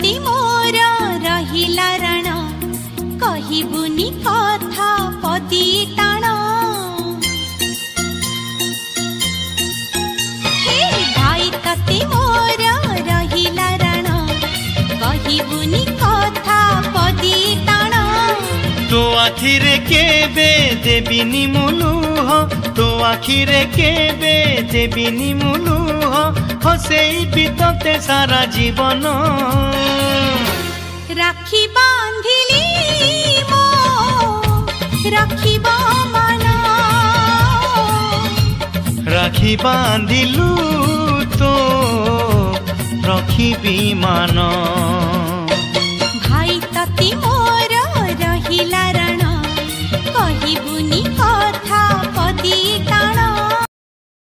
तते मोर रहिला रण कहिबुनी कथा पदी टाण हे भाई तते मोर रहिला रण कहिबुनी कथा पदी टाण तो आखिरे केबे देबिनी मुलुह तो आखिरे केबे देबिनी मुलुह हसेई बितते सारा जीवन राखी बांधिली मो राखिबा मन राखी बांधिलु तो रखिबी मान भाई तते मोर रहिला रण कहिबुनी कथा पदी